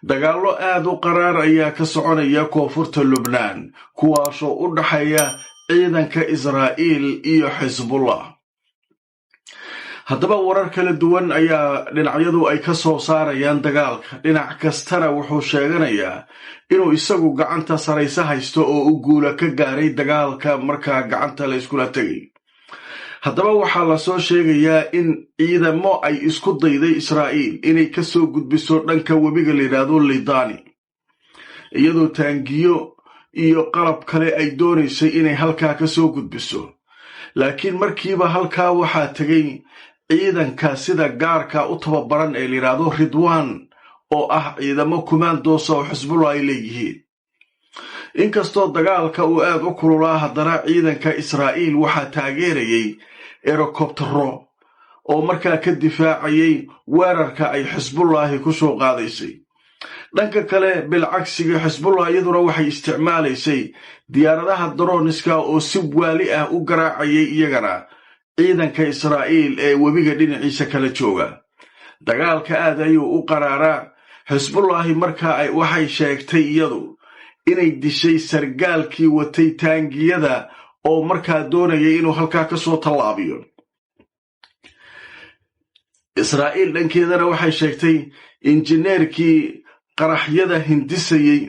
dagaallo aad u qaraar ayaa ka soconaya koonfurta Lubnaan kuwaasoo u dhaxeeya ciidanka Israa'iil iyo Xisbullah. haddaba warar kala duwan ayaa dhinacyadu ay ka soo saarayaan dagaalka. dhinac kastana wuxuu sheeganayaa inuu isagu gacanta saraysa haysto oo u guula ka gaaray dagaalka markaa gacanta la iskula tegay. haddaba waxaa la soo sheegayaa in ciidamo ay isku dayday Israa'iil inay ka soo gudbiso dhanka webiga la yiraahdo Lidani, iyadoo taangiyo iyo qalab kale ay doonaysay inay halkaa ka soo gudbiso. laakiin markiiba halkaa waxaa tegay ciidanka sida gaarka u tababaran ee la yiraahdo Ridwan, oo ah ciidamo kumaandoos oo Xisbullah ay leeyihiin. inkastoo dagaalka uu aad u kululaa, haddana ciidanka Israa'iil waxaa taageerayay erokobtaro oo markaa ka difaacayay weerarka ay Xisbullahi ku soo qaadaysay. dhanka kale bilcagsiga, Xisbullah iyaduna waxay isticmaalaysay diyaaradaha droniska oo si waali ah u garaacayay iyagana ciidanka Israa'iil ee webiga dhinaciisa kala jooga. dagaalka aad ayuu u qaraaraa. Xisbullahi markaa waxay sheegtay iyadu inay dishay sargaalkii watay taangiyada oo markaa doonayay inuu halkaa ka soo tallaabiyo. Israa'iil dhankeedana waxay sheegtay injineerkii qaraxyada hindisayay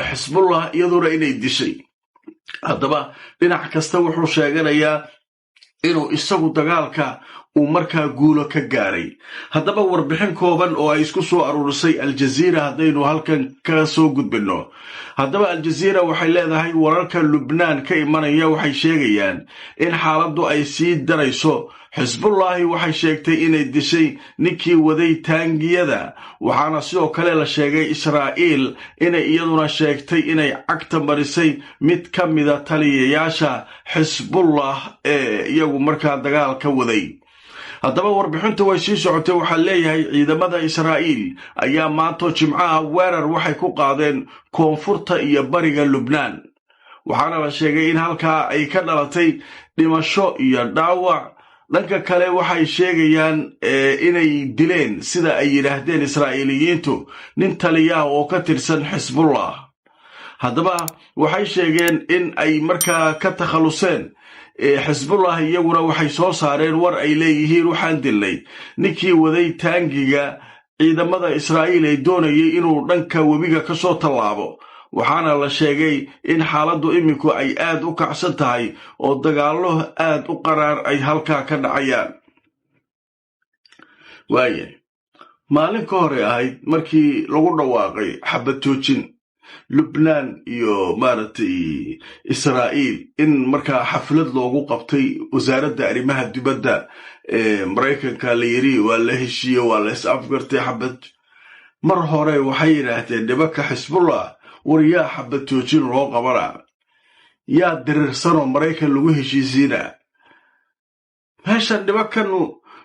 Xisbullah iyaduna inay dishay. haddaba dhinac kasta wuxuu sheeganayaa inuu isagu dagaalka uu markaa guulo ka gaaray. haddaba warbixin kooban oo ay isku soo aruurisay Al-Jazeera haddaynu halkan ka soo gudbinno. haddaba Al-Jazeera waxay leedahay wararka Lubnaan ka imanaya waxay sheegayaan in xaaladdu ay sii darayso. Xisbullahi waxay sheegtay inay dishay ninkii waday taangiyada, waxaana sidoo kale la sheegay Israa'iil inay iyaduna sheegtay inay cagta marisay mid ka mida taliyayaasha Xisbullah ee iyagu markaa dagaalka waday. haddaba warbixintu way sii socotay. waxaa leeyahay ciidamada Israa'iil ayaa maanta Jimcaha weerar waxay ku qaadeen koonfurta iyo bariga Lubnaan, waxaana la sheegay in halkaa ay ka dhalatay dhimasho iyo dhaawac. dhanka kale waxay sheegayaan inay dileen, sida ay yidhaahdeen Israa'iiliyiintu, nin taliyaha oo ka tirsan Xisbullah. haddaba waxay sheegeen in ay markaa ka takhaluseen. Xisbullah iyaguna waxay soo saareen war ay leeyihiin waxaan dilnay ninkii waday taangiga ciidamada Israa'iil ay doonayay inuu dhanka webiga ka soo tallaabo. waxaana la sheegay in xaaladdu iminku ay aad u kacsan tahay oo dagaallo aad u qaraar ay halkaa ka dhacayaan. maalin ka hore ahayd markii lagu dhawaaqay xabad joojin Lubnaan iyo maaragtay Israa'iil, in markaa xaflad loogu qabtay wasaaradda arrimaha dibadda ee Maraykanka. la yiri waa la heshiiye, waa la is afgartay xabad. mar hore waxay yidhaahdeen nimanka Xisbullah, war yaa xabad joojin loo qabanaa, yaa dirirsanoo Maraykan lagu heshiisiinaa. meeshan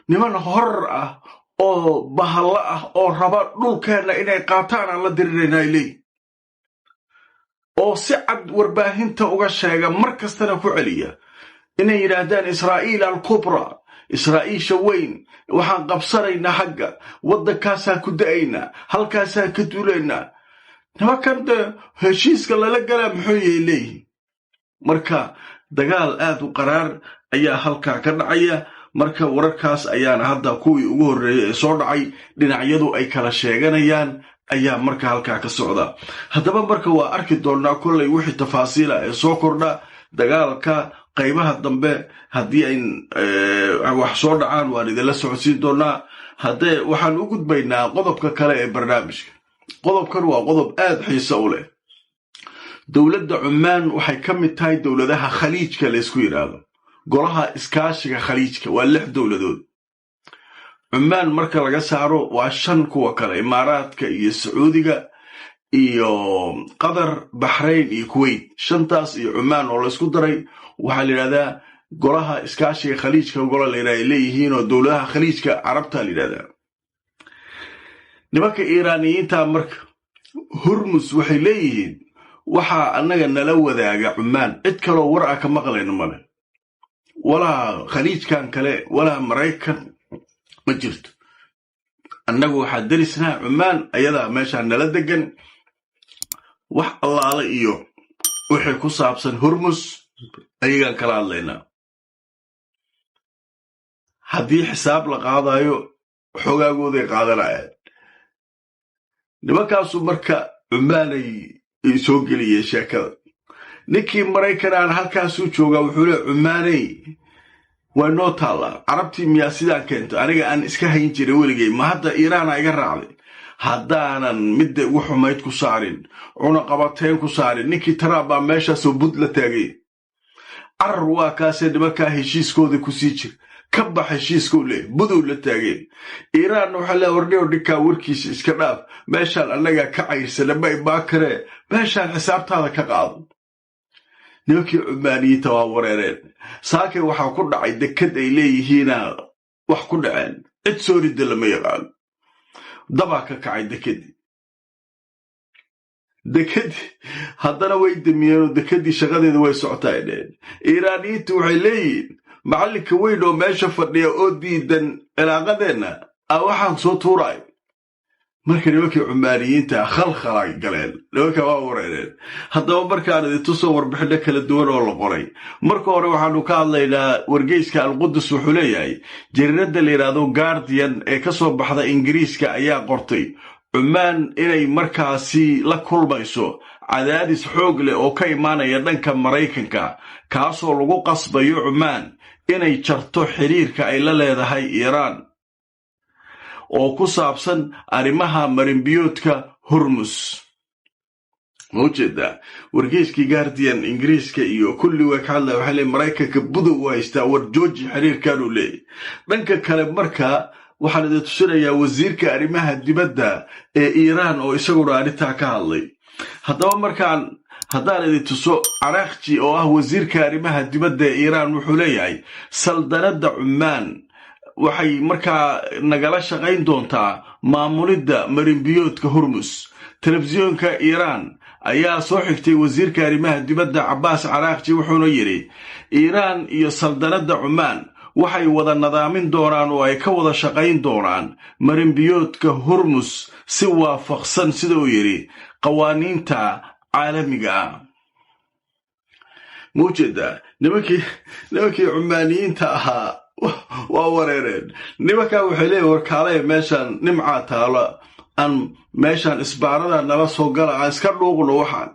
niman horor ah oo bahalla ah oo raba dhulkeenna inay qaataan aan la diriraynaa iley, oo si cad warbaahinta uga sheega, mar kastana ku celiya inay yidhaahdaan Israa'iil al-Kubra, Israa'iisha weyn, waxaan qabsanaynaa xagga, waddankaasaan ku da'aynaa, halkaasaan ka duulaynaa. nimankan heshiiska lala galaa muxuu yahay leeyihin. marka dagaal aad u qaraar ayaa halkaa ka dhacaya. marka wararkaas ayaana hadda kuwii ugu horreeyay ee soo dhacay dhinacyadu ay kala sheeganayaan ayaa marka halkaa ka socda. haddaba marka waa arki doonnaa kollay wixii tafaasiila ee soo kordha dagaalka qaybaha dambe. haddii ay wax soo dhacaan waan idinla socodsiin doonnaa. waxaan u gudbaynaa qodobka kale ee barnaamijka. qodobkan waa qodob aad xiiso u leh. dowladda Cumaan waxay ka mid tahay dowladaha khaliijka la isku yidhaahdo, golaha iskaashiga khaliijka. waa 6 dowladood. Cumaan marka laga saaro waa 5 kuwa kale: Imaaraadka iyo Sacuudiga iyo Qatar, Bahrayn iyo Kuwait. 5taas iyo Cumaan oo la isku daray waxaa la yidhahdaa golaha iskaashiga khaliijka. gola la yidhahda ay leeyihiin oo dowladaha khaliijka carabta la yidhahdaa. nimanka Iiraaniyiinta marka Hormuz waxay leeyihiin waxaa annaga nala wadaaga Cumaan, cid kaloo war ah ka maqlayno male, walaa khaliijkan kale walaa Maraykan ma jirto. annagu waxaa derisnaa cumaan ayadaa meeshaa nala degan wax allaala iyo wixii ku saabsan hormus ayagaan kala hadlaynaa haddii xisaab la qaadayo xogaagooday qaadanayaan nimankaasu marka cumaanay soo geliyeen sheekada ninkii maraykan aan halkaasuu joogaa wuxuu le cumaanay waa noo taallaa carabtii miyaa sidaan keento aniga aan iska hayn jiray weligay ma hadda iiraana iga raacday haddaanan midda ugu xumayd ku saarin cunaqabateen ku saarin ninkii taraab baa meeshaasoo bud la taagay carar waa kaasee nimankaa heshiiskooda ku sii jir ka bax heshiiskuu leh budow la taageen iiraanna waxaa le wardhiyo dhinkaa warkiisa iska dhaaf meeshaan annagaa ka cayrsana ma imaan karee meeshaan xisaabtaada ka qaado nimankii cumaaniyiinta waa wareereen saakay waxaa ku dhacay dekad ay leeyihiina wax ku dhaceen cid soo ridda lama yaqaano dabaa ka kacay dekadii haddana way damiyeenoo dekadii shaqadeeda way socotaa ay dheheen iiraaniyiintu waxay leeyihiin macallinka weyn oo meesha fadhiya oo diidan cilaaqadeenna waxaan soo tuuraayo marka nimankii cumaaniyiinta khalkhalay galeen nimanka waa wareereen haddaba markaan idintusoo warbixinno kala duwan oo la qoray marka hore waxaanu ka hadlaynaa wargeyska alqudus wuxuu leeyahay jariiradda la yidhaahdo guardian ee ka soo baxda ingiriiska ayaa qortay cumaan inay markaasi la kulmayso cadaadis xoog leh oo ka imaanaya dhanka maraykanka kaasoo lagu qasbayo cumaan inay jarto xiriirka ay la leedahay iiraan oo ku saabsan arrimaha marinbiyoodka hormus ma ujeedaa wargeyskii guardian ingiriiska iyo kulli way ka hadlaya waxay leey maraykanka budow u haystaa war jooji xiriirkanuu leeyay dhanka kale markaa waxaan idin tusinayaa wasiirka arrimaha dibadda ee iiraan oo isaguna arrintaa ka hadlay haddaba haddaan idin tuso caraaqji oo ah wasiirka arrimaha dibadda ee iiraan wuxuu leeyahay saldanadda cumaan waxay markaa nagala shaqayn doontaa maamulidda marinbiyoodka hormus telefisyoonka iiraan ayaa soo xigtay wasiirka arrimaha dibadda cabbaas caraaqji wuxuuna yidhi iiraan iyo saldanadda cumaan waxay wada nadaamin doonaan oo ay ka wada shaqayn doonaan marinbiyoodka hormus si waafaqsan sida uu yidhi qawaaniinta caalamiga ah ma ujeedaa nimankii cumaaniyiinta ahaa waa wareereen nimankaa waxay leeyihin warkaalaya meeshaan nimcaa taalo aan meeshaan isbaarada nala soo gala aan iska dhuuqno waxaan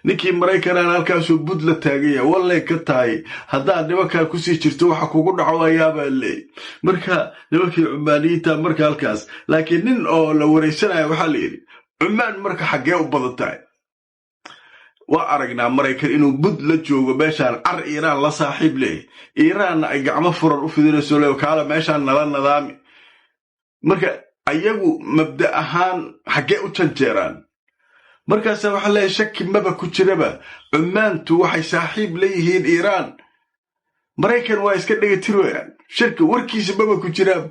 ninkii maraykanaan halkaasuu bud la taagaya wallay ka tahay haddaad nimankaa kusii jirto waxa kugu dhaco ayaabaa leey marka nimankii cumaaniyiinta marka halkaas laakiin nin oo la waraysanaya waxaa la yidhi cumaan marka xaggee u badan tahay waa aragnaa maraykan inuu bud la joogo meeshaan car iiraan la saaxiib leh iiraanna ay gacmo furan u fidinayso le kaala meeshaan nala nadaami marka ayagu mabda ahaan xaggee u janjeeraan markaasa waxaa leeyahay shaki maba ku jiraba cumaantu waxay saaxiib leeyihiin iiraan maraykan waa iska dhegatiroyaan shirka warkiisa maba ku jiraan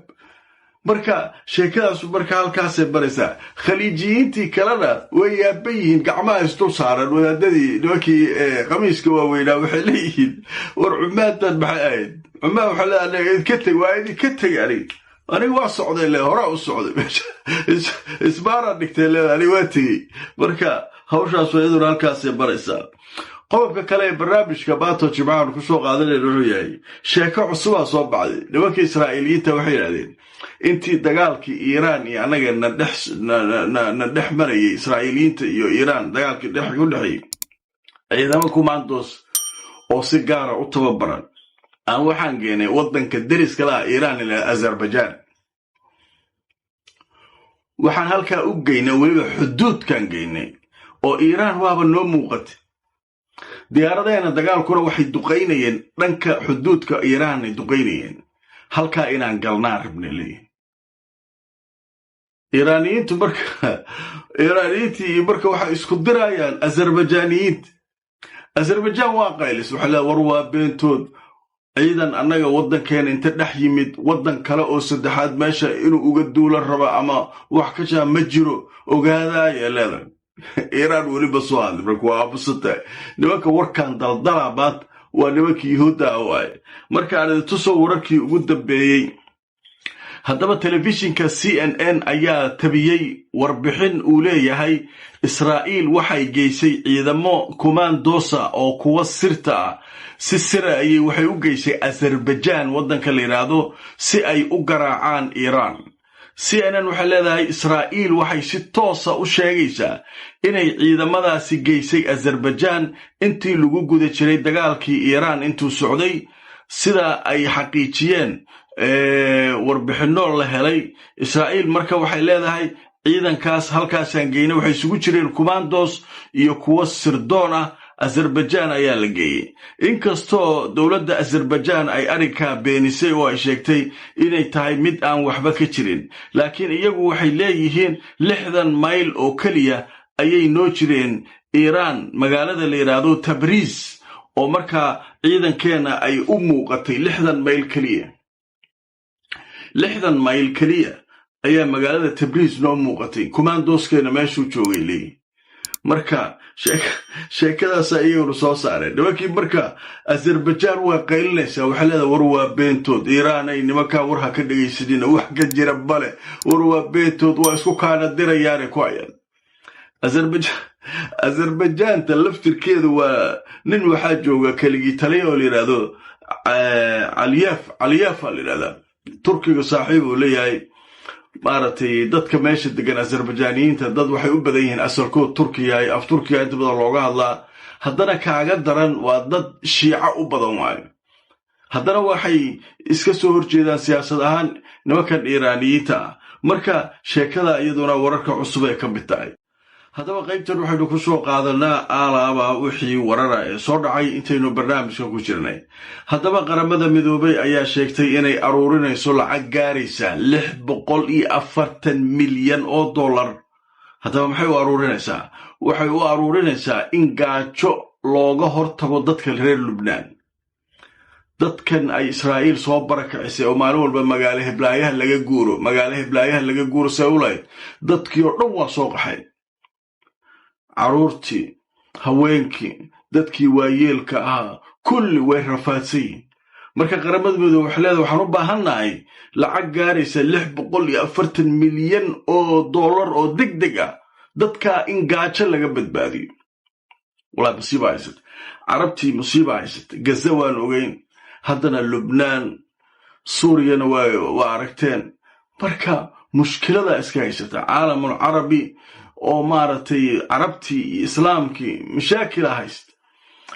marka sheekadaasu marka halkaasay baraysaa khaliijiyiintii kalena way yaaban yihiin gacmaha isdul saaran wadaadadii nimankii khamiiska waaweynaa waxay leeyihiin war cumaantan maxay ahayd cumaan waxaa leedahay idinka teg waa idinka teg aniga waa socday le horaa u socday meesha isbaaraan dhigtay leeda aniga waa tegey marka hawshaas iyaduna halkaasay baraysaa qodobka kale ee barnaamijka baato jimcahan ku soo qaadanayna wuxuu yahay sheeko cusubaa soo baxday nimanka israa'iiliyiinta waxay yidhahdeen intii dagaalkii iiraan iyo annaga na dhex marayay israa'iiliyiinta iyo iiraan dagaalkii u dhexeeyey ciidamo kumaandoos oo si gaara u tababaran aan waxaan geenay waddanka deriska laha iiraan ilaa azarbajaan waxaan halkaa u geynay weliba xuduudkaan geynay oo iiraan waaba noo muuqatay diyaaradeena dagaalkuna waxay duqaynayeen dhanka xuduudka iiraan ay duqaynayeen halkaa inaan galnaan rabnay leeyihin iiraaniyiintii marka waxay isku dirayaan azarbajaaniyiinta azarbajaan waa qaylis waxay leedahay war waa beentood ciidan annaga waddankeena inta dhex yimid waddan kale oo saddexaad meesha inuu uga duulan raba ama wax ka jaa ma jiro ogaadaaya leedahay iiraan weliba soo hadlay marka waa aabusantahay nimanka warkaan daldalaa maanta waa nimankii yahuudda ah waaye markaan idintusoo wararkii ugu dambeeyey haddaba telefishinka CNN ayaa tabiyey warbixin uu leeyahay Israa'iil waxay geysay ciidamo kumaandoosa oo kuwa sirta ah si sira ayay waxay u geysay Azerbaijan waddanka la yiraahdo si ay u garaacaan Iran. CNN waxay leedahay Israa'iil waxay si toos ah u sheegaysaa inay ciidamadaasi geysay Azerbaijan intii lagu guda jiray dagaalkii Iran intuu socday, sida ay xaqiijiyeen warbixino la helay. Israa'iil marka waxay leedahay ciidankaas halkaasaan geynay waxay isugu jireen commandos iyo kuwa sirdoon ah. Azerbaijan ayaa la geeyey, inkastoo dowladda Azerbaijan ay arrinka beenisay oo ay sheegtay inay tahay mid aan waxba ka jirin, laakiin iyagu waxay leeyihiin 60 mayl oo kaliya ayay noo jireen Iran, magaalada la yiraahdo Tabriz, oo markaa ciidankeena ay u muuqatay 60 mayl kaliya. 60 mayl kaliya ayaa magaalada Tabriz noo muuqatay, kumaandoskeena meeshuu joogay leeyihiin. marka sheekadaas ayaynu soo saareen nimankii. marka Azerbaijan waa qaylinaysaa, waxay leedahay war waa beentood, Iran ay nimanka war ha ka dhageysadina, wax ka jira bale, war waa beentood, waa isku kaana dirayaan ku ayaan. Azerbaijan laftirkeedu waa nin waxaa jooga kaligii taliya oo la yiraahdo Aliyev la yiraahdo, Turkiga saaxiib uu leeyahay. maartay dadka meesha degan Azerbaijaaniyiinta dad waxay u badan yihiin asalkood Turkiga ay af Turkiga inta badan looga hadlaa, haddana kaaga daran waa dad Shiica u badan waayo. haddana waxay iska soo horjeedaan siyaasad ahaan nimankan Iiraaniyiinta ah. marka sheekada iyaduna wararka cusub ee ka mid tahay. haddaba qaybtan waxaynu ku soo qaadanaa alaaba wixii warara ee soo dhacay intaynu barnaamijka ku jirnay. haddaba qaramada midoobay ayaa sheegtay inay aruurinayso lacag gaaraysa $640 milyan oo dollar. haddaba maxay u aruurinaysaa? waxay u aruurinaysaa in gaajo looga hortago dadka reer Lubnaan. dadkan ay Israa'iil soo barakacisay oo maalin walba magaalo Hiblaayaha laga guuro Saulay, dadkii oo dhan waa soo qaxay. caruurtii, haweenkii, dadkii waayeelka ahaa, kulli way rafaadsan yihiin. marka qaramada midoobay waxay leedahay waxaan u baahannahay lacag gaaraysa $640 milyan oo dollar oo degdeg ah, dadka in gaajo laga badbaadiyo. walaa musiiba haysat carabtii, musiiba haysat Gaza waan ogeyn, haddana Lubnaan, Suuriyana waa aragteen. marka mushkilada iska haysata caalamul carabi oo maartay carabtii iyo islaamkii mashaakil hayst.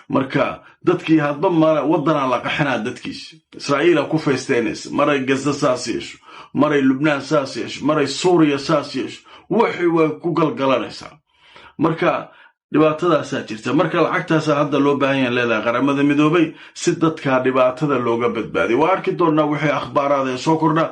marka dadkii hadba wadana la qaxinaa dadkiisa. Israa'iil ku feesteenaysa maray Gaza saas yeesho, maray Lubnaan saas yeesho, maray Suuriya saas yeesho, waxay way ku galgalanaysaa. marka dhibaatadaas jirta. marka lacagtaas hadda loo baahan yahay leedahay qaramada midoobay si dadka dhibaatada looga badbaadiyo. waa arki doonaa wixii akhbaaraad ee soo kordha.